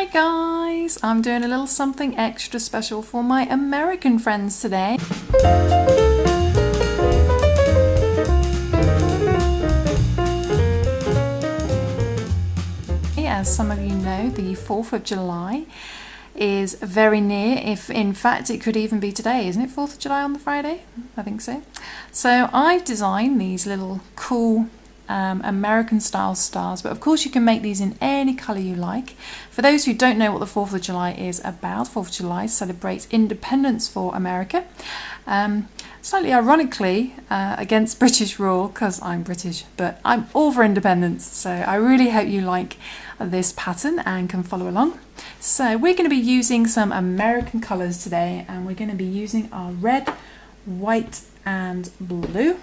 Hi guys, I'm doing a little something extra special for my American friends today. As some of you know, the 4th of July is very near, if in fact it could even be today, isn't it? 4th of July on the Friday? I think so. So I've designed these little cool American style stars, but of course you can make these in any colour you like. For those who don't know what the 4th of July is about, 4th of July celebrates independence for America. Slightly ironically against British rule, because I'm British, but I'm all for independence, so I really hope you like this pattern and can follow along. So we're going to be using some American colours today, and we're going to be using our red, white and blue.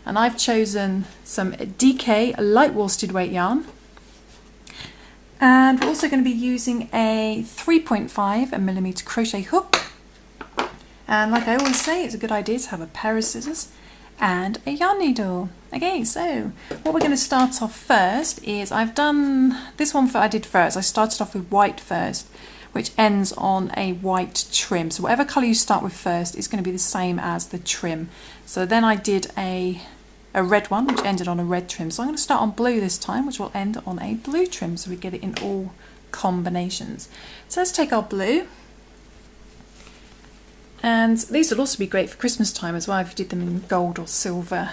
And I've chosen some DK light worsted weight yarn, and we're also going to be using a 3.5mm crochet hook. And like I always say, it's a good idea to have a pair of scissors and a yarn needle. Okay, so what we're going to start off first is, I've done this one I did first. I started off with white first, which ends on a white trim. So whatever colour you start with first is going to be the same as the trim. So then I did a red one, which ended on a red trim. So I'm going to start on blue this time, which will end on a blue trim, so we get it in all combinations. So let's take our blue. And these would also be great for Christmas time as well, if you did them in gold or silver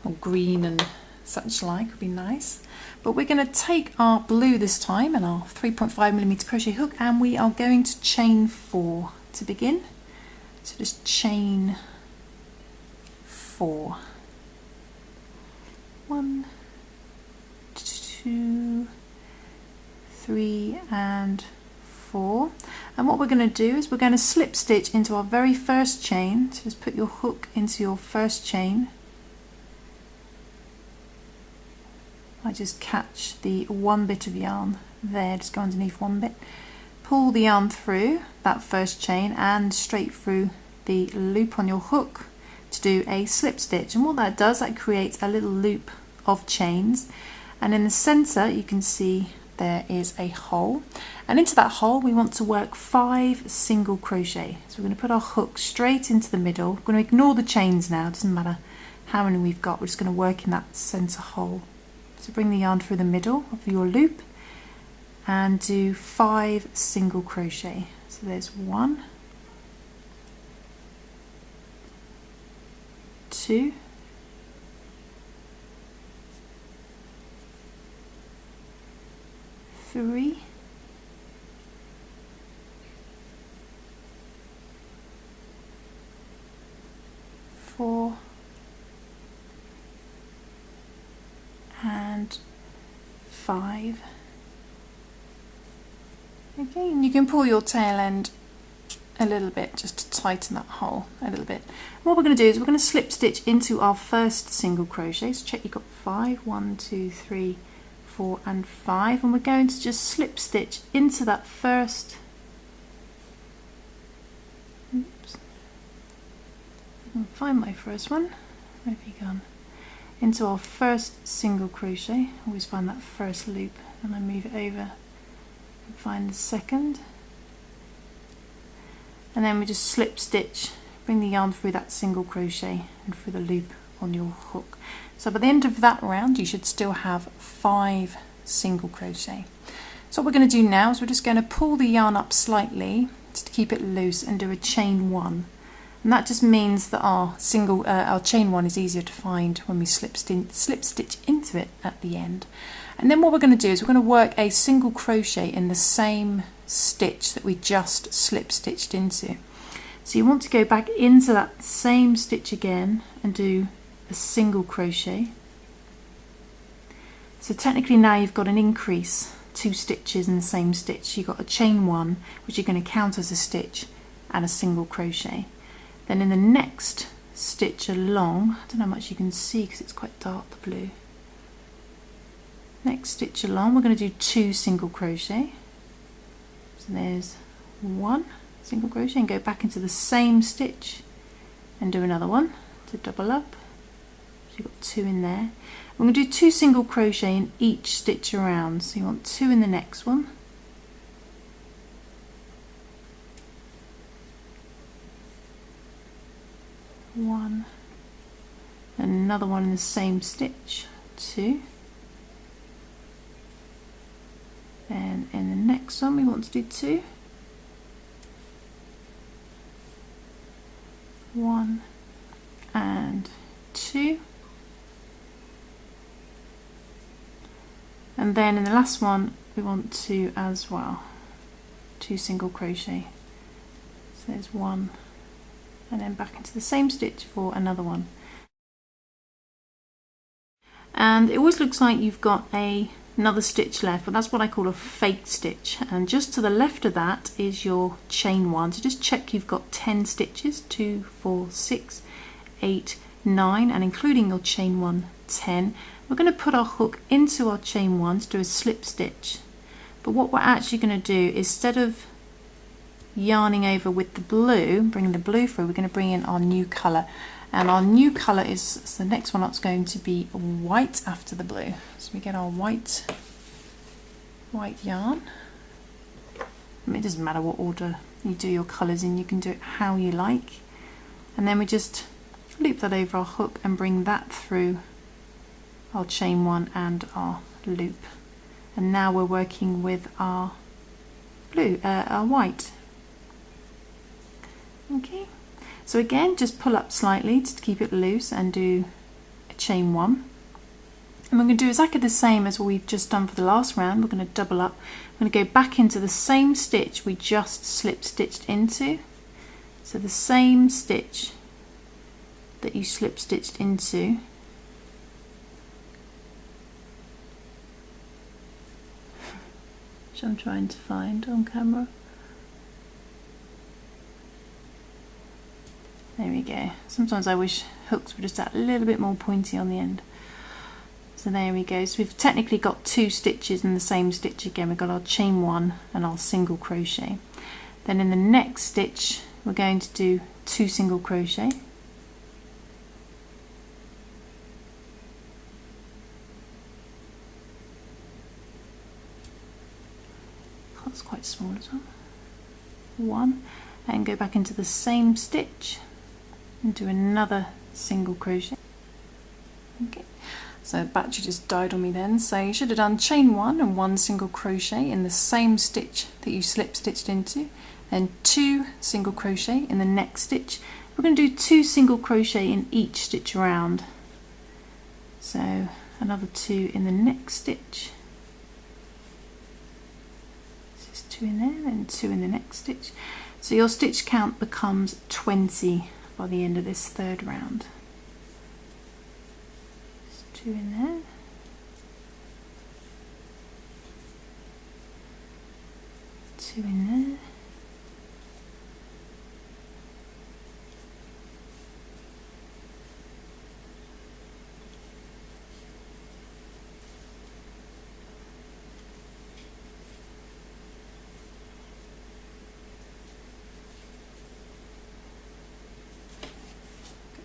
or green and such like, would be nice. But we're going to take our blue this time and our 3.5mm crochet hook, and we are going to chain 4 to begin. So just chain 4. 1, 2, 3 and 4. And what we're going to do is we're going to slip stitch into our very first chain. So just put your hook into your first chain. I just catch the one bit of yarn there, just go underneath one bit. Pull the yarn through that first chain and straight through the loop on your hook to do a slip stitch. And what that does, that creates a little loop of chains, and in the center you can see there is a hole, and into that hole we want to work 5 single crochet. So we're going to put our hook straight into the middle. We're going to ignore the chains now, it doesn't matter how many we've got, we're just going to work in that center hole. So bring the yarn through the middle of your loop and do 5 single crochet. So there's 1, 2, 3, 4 and 5. Okay, and you can pull your tail end a little bit just to tighten that hole a little bit. And what we're going to do is we're going to slip stitch into our first single crochet. So check you've got 5, 1, 2, 3, 4 and 5, and we're going to just slip stitch into that first, oops, I can find my first one, where have you gone, into our first single crochet. Always find that first loop, and I move it over and find the second, and then we just slip stitch, bring the yarn through that single crochet and through the loop on your hook. So by the end of that round you should still have 5 single crochet. So what we're going to do now is we're just going to pull the yarn up slightly just to keep it loose and do a chain 1, and that just means that our chain 1 is easier to find when we slip stitch into it at the end. And then what we're going to do is we're going to work a single crochet in the same stitch that we just slip stitched into. So you want to go back into that same stitch again and do a single crochet. So technically now you've got an increase, 2 stitches in the same stitch. You've got a chain 1, which you're going to count as a stitch, and a single crochet. Then in the next stitch along, I don't know how much you can see because it's quite dark, the blue. Next stitch along we're going to do 2 single crochet. So there's 1 single crochet, and go back into the same stitch and do another one to double up. So you've got 2 in there. We're going to do 2 single crochet in each stitch around. So you want 2 in the next one, 1, another one in the same stitch, 2, and in the next one we want to do 2, 1 and 2, and then in the last one we want to as well 2 single crochet. So there's 1 and then back into the same stitch for another one. And it always looks like you've got another stitch left, but that's what I call a fake stitch, and just to the left of that is your chain 1. So just check you've got 10 stitches, 2, 4, 6, 8, 9, and including your chain 1, 10. We're going to put our hook into our chain 1 to do a slip stitch, but what we're actually going to do, instead of yarning over with the blue, bringing the blue through, we're going to bring in our new colour, and our new colour is, so the next one that's going to be white after the blue. So we get our white yarn. I mean, it doesn't matter what order you do your colours in, you can do it how you like, and then we just loop that over our hook and bring that through our chain 1 and our loop, and now we're working with our blue, our white. Okay, so again just pull up slightly to keep it loose and do a chain 1, and we're going to do exactly the same as what we've just done for the last round. We're going to double up, we're going to go back into the same stitch we just slip stitched into, so the same stitch that you slip stitched into, which I'm trying to find on camera. There we go. Sometimes I wish hooks were just a little bit more pointy on the end. So there we go. So we've technically got 2 stitches in the same stitch again. We've got our chain 1 and our single crochet. Then in the next stitch we're going to do 2 single crochet. That's quite small as well. 1, and go back into the same stitch and do another single crochet. Okay, so the battery just died on me then, so you should have done chain 1 and 1 single crochet in the same stitch that you slip stitched into, then 2 single crochet in the next stitch. We're going to do 2 single crochet in each stitch around, so another 2 in the next stitch. So there's 2 in there, then 2 in the next stitch. So your stitch count becomes 20 by the end of this third round. There's 2 in there. 2 in there.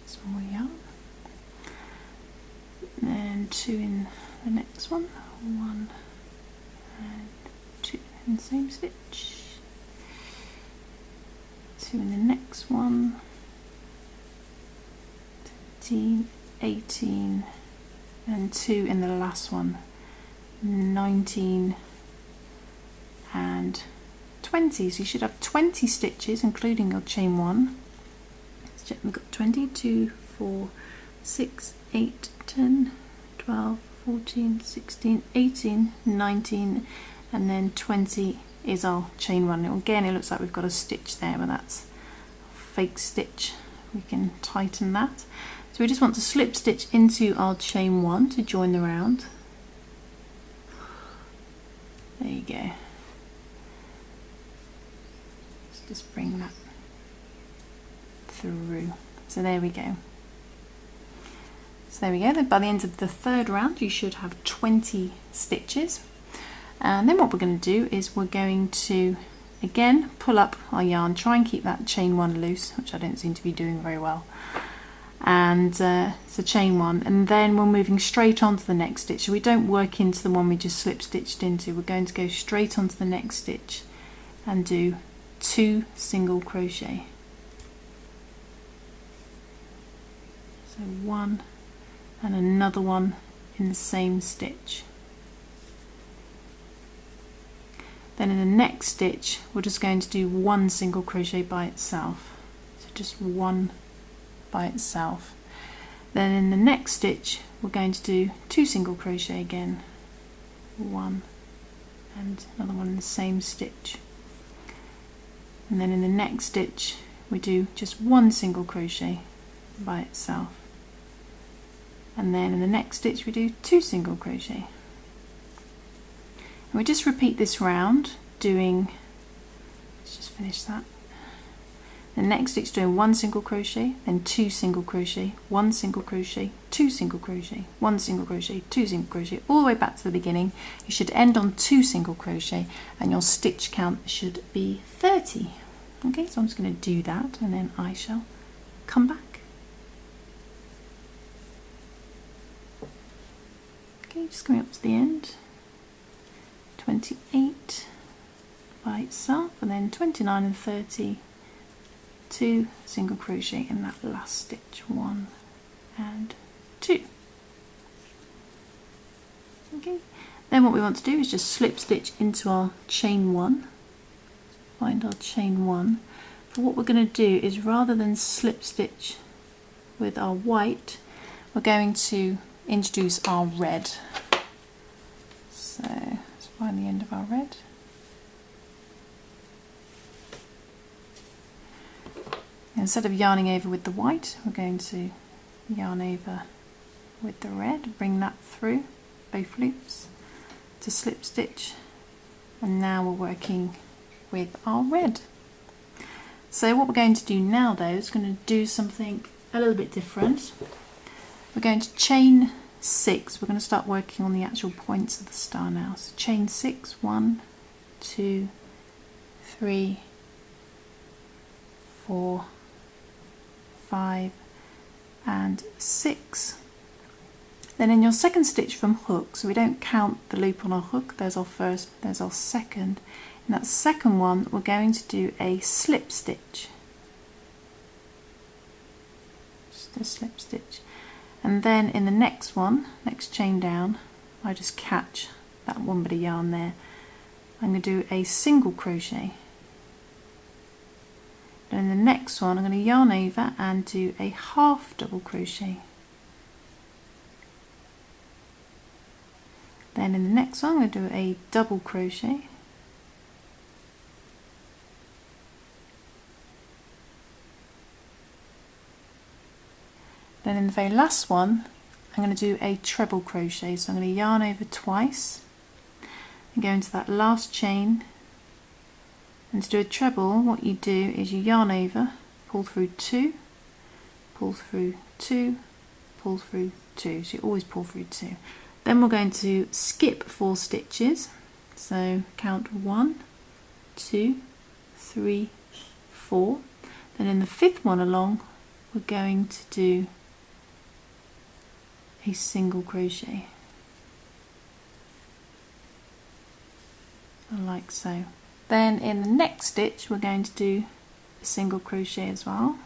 Some more yarn, and 2 in the next one, 1 and 2 in the same stitch, 2 in the next one, 17, 18, and 2 in the last one, 19 and 20. So you should have 20 stitches including your chain 1. Check, we've got 20, 2, 4, 6, 8, 10, 12, 14, 16, 18, 19, and then 20 is our chain 1. Again, it looks like we've got a stitch there, but that's a fake stitch. We can tighten that. So we just want to slip stitch into our chain 1 to join the round. There you go. Let's just bring that through. So there we go. So there we go. By the end of the third round you should have 20 stitches, and then what we're going to do is we're going to again pull up our yarn, try and keep that chain 1 loose, which I don't seem to be doing very well, and so chain 1, and then we're moving straight onto the next stitch. So we don't work into the one we just slip stitched into, we're going to go straight onto the next stitch and do 2 single crochet. So one and another one in the same stitch. Then in the next stitch we're just going to do one single crochet by itself, so just one by itself. Then in the next stitch we're going to do 2 single crochet again, one and another one in the same stitch. And then in the next stitch we do just 1 single crochet by itself, and then in the next stitch we do 2 single crochet. And we just repeat this round doing, let's just finish that. The next stitch doing 1 single crochet, then 2 single crochet, 1 single crochet, 2 single crochet, 1 single crochet, 2 single crochet, all the way back to the beginning. You should end on 2 single crochet and your stitch count should be 30. Okay, so I'm just going to do that and then I shall come back. Okay, just coming up to the end. 28 by itself, and then 29 and 30, 2 single crochet in that last stitch, 1 and 2. Okay, then what we want to do is just slip stitch into our chain 1, find our chain 1. But what we're going to do is, rather than slip stitch with our white, we're going to introduce our red. So let's find the end of our red. Instead of yarning over with the white, we're going to yarn over with the red, bring that through both loops to slip stitch, and now we're working with our red. So what we're going to do now though is going to do something a little bit different. We're going to chain 6. We're going to start working on the actual points of the star now. So chain 6, 1, 2, 3, 4, 5 and 6. Then in your second stitch from hook, so we don't count the loop on our hook, there's our first, there's our second. In that second one we're going to do a slip stitch, just a slip stitch, and then in the next one, next chain down, I just catch that one bit of yarn there. I'm going to do a single crochet. And in the next one I'm going to yarn over and do a half double crochet. Then in the next one I'm going to do a double crochet. Then in the very last one I'm going to do a treble crochet. So I'm going to yarn over twice and go into that last chain. And to do a treble, what you do is you yarn over, pull through 2, pull through 2, pull through 2. So you always pull through 2. Then we're going to skip 4 stitches. So count 1, 2, 3, 4. Then in the 5th one along, we're going to do a single crochet, like so. Then in the next stitch we're going to do a single crochet as well,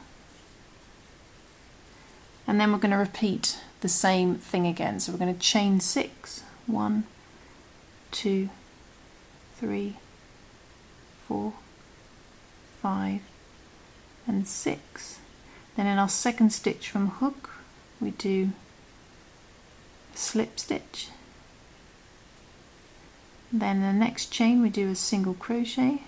and then we're going to repeat the same thing again. So we're going to chain 6, 1, 2, 3, 4, 5 and 6. Then in our second stitch from hook we do a slip stitch. Then in the next chain we do a single crochet.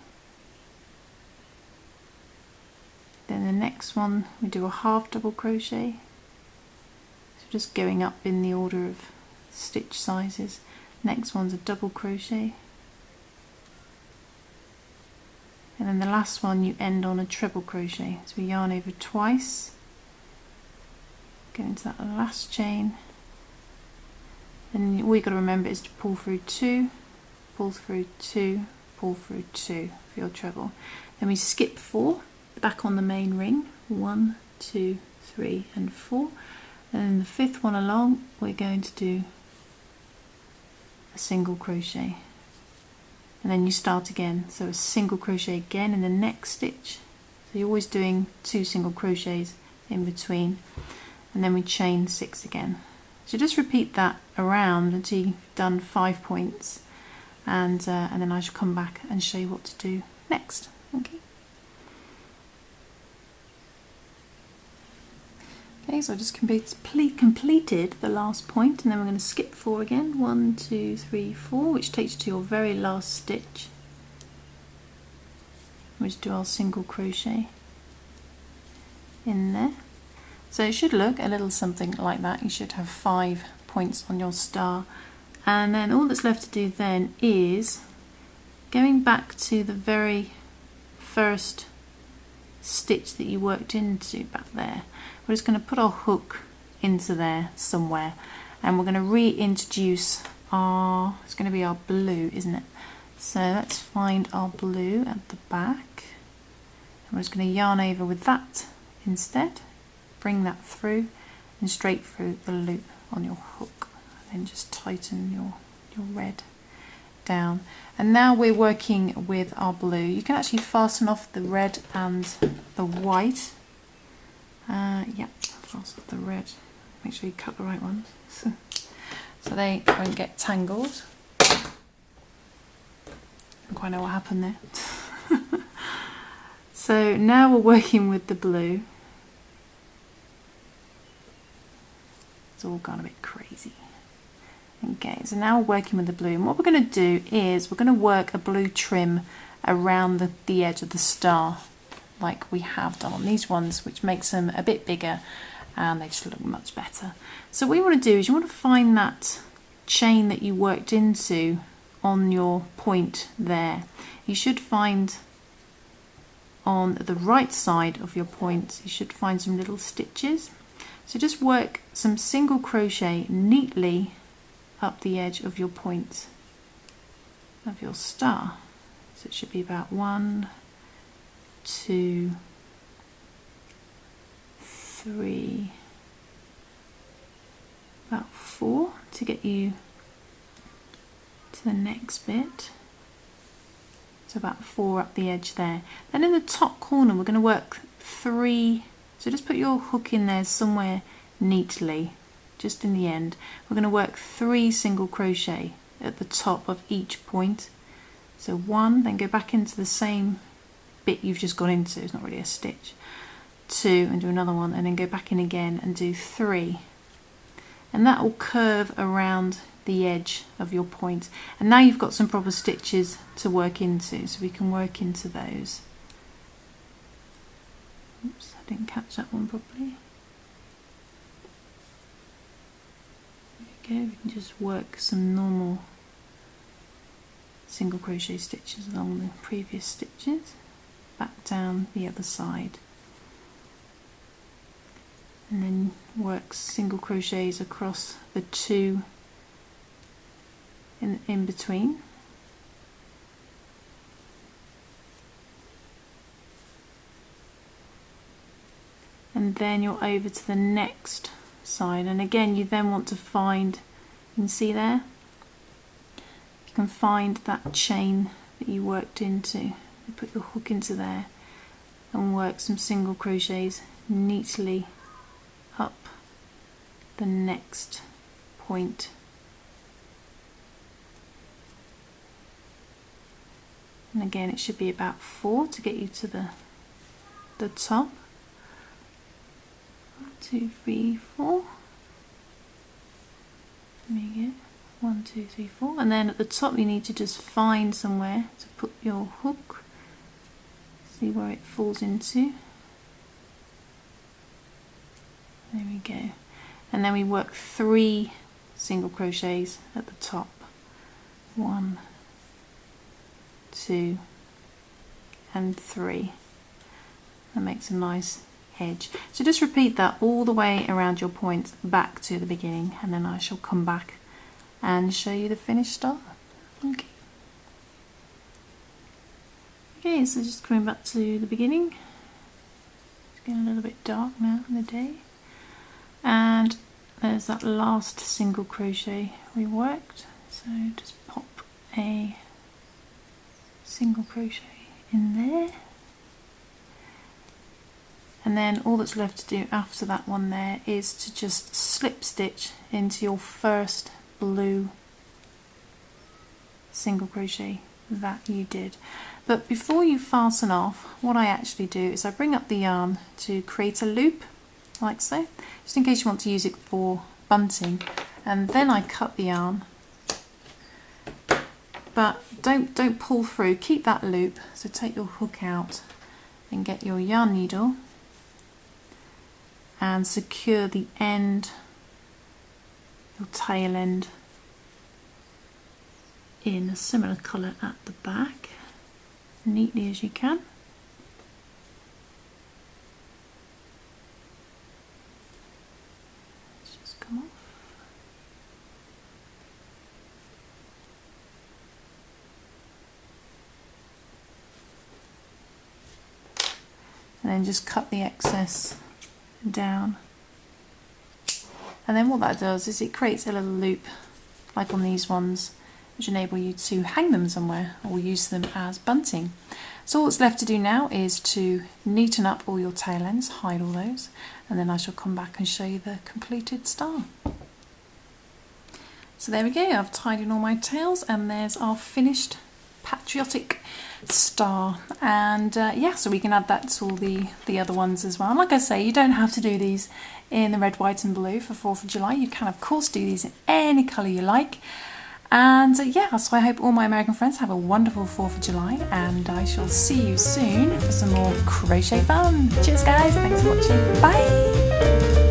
Then the next one we do a half double crochet. So just going up in the order of stitch sizes. Next one's a double crochet. And then the last one you end on a treble crochet. So we yarn over twice, go into that last chain, and all you've got to remember is to pull through 2, pull through 2, pull through 2 for your treble. Then we skip 4 back on the main ring, 1, 2, 3 and 4, and in the 5th one along we're going to do a single crochet, and then you start again, so a single crochet again in the next stitch. So you're always doing 2 single crochets in between, and then we chain 6 again. So just repeat that around until you've done 5 points, and then I shall come back and show you what to do next. Okay. Okay, so I just completed the last point, and then we're going to skip 4 again. 1, 2, 3, 4, which takes you to your very last stitch. We just do our single crochet in there. So it should look a little something like that. You should have 5 points on your star, and then all that's left to do then is going back to the very first stitch that you worked into back there. We're just going to put our hook into there somewhere, and we're going to reintroduce our, it's going to be our blue, isn't it? So let's find our blue at the back, and we're just going to yarn over with that instead. Bring that through and straight through the loop on your hook, and then just tighten your red down. And now we're working with our blue. You can actually fasten off the red and the white. Yeah, fasten off the red. Make sure you cut the right ones so they won't get tangled. I don't quite know what happened there. So now we're working with the blue. It's all gone a bit crazy. Okay, so now we're working with the blue, and what we're going to do is we're going to work a blue trim around the edge of the star like we have done on these ones, which makes them a bit bigger and they just look much better. So what you want to do is you want to find that chain that you worked into on your point there. You should find on the right side of your point, you should find some little stitches. So just work some single crochet neatly up the edge of your point of your star. So it should be about 1, 2, 3, about 4 to get you to the next bit. So about 4 up the edge there. Then in the top corner we're going to work 3. So just put your hook in there somewhere neatly, just in the end. We're going to work 3 single crochet at the top of each point. So 1, then go back into the same bit you've just gone into, it's not really a stitch. 2, and do another one, and then go back in again and do 3. And that will curve around the edge of your point. And now you've got some proper stitches to work into, so we can work into those. Oops, I didn't catch that one properly. There we go, we can just work some normal single crochet stitches along the previous stitches, back down the other side, and then work single crochets across the 2 in between. And then you're over to the next side, and again you then want to find, you can see there, you can find that chain that you worked into. You put your hook into there and work some single crochets neatly up the next point. And again it should be about 4 to get you to the top. 1, 2, 3, 4. There you go. 1, 2, 3, 4. And then at the top you need to just find somewhere to put your hook. See where it falls into. There we go. And then we work 3 single crochets at the top. 1, 2, and 3. That makes a nice edge. So just repeat that all the way around your point back to the beginning, and then I shall come back and show you the finished star. Okay. Okay, so just coming back to the beginning. It's getting a little bit dark now in the day. And there's that last single crochet we worked. So just pop a single crochet in there. And then all that's left to do after that one there is to just slip stitch into your first blue single crochet that you did. But before you fasten off, what I actually do is I bring up the yarn to create a loop like so, just in case you want to use it for bunting, and then I cut the yarn. But don't pull through, keep that loop. So take your hook out and get your yarn needle and secure the end, your tail end, in a similar colour at the back, neatly as you can. Let's just come off. And then just cut the excess down. And then what that does is it creates a little loop like on these ones, which enable you to hang them somewhere or use them as bunting. So all that's left to do now is to neaten up all your tail ends, hide all those, and then I shall come back and show you the completed star. So there we go, I've tied in all my tails and there's our finished patriotic star. And yeah, so we can add that to all the other ones as well. And like I say, you don't have to do these in the red, white and blue for 4th of July. You can of course do these in any colour you like. And yeah, so I hope all my American friends have a wonderful 4th of July, and I shall see you soon for some more crochet fun. Cheers guys, thanks for watching, bye!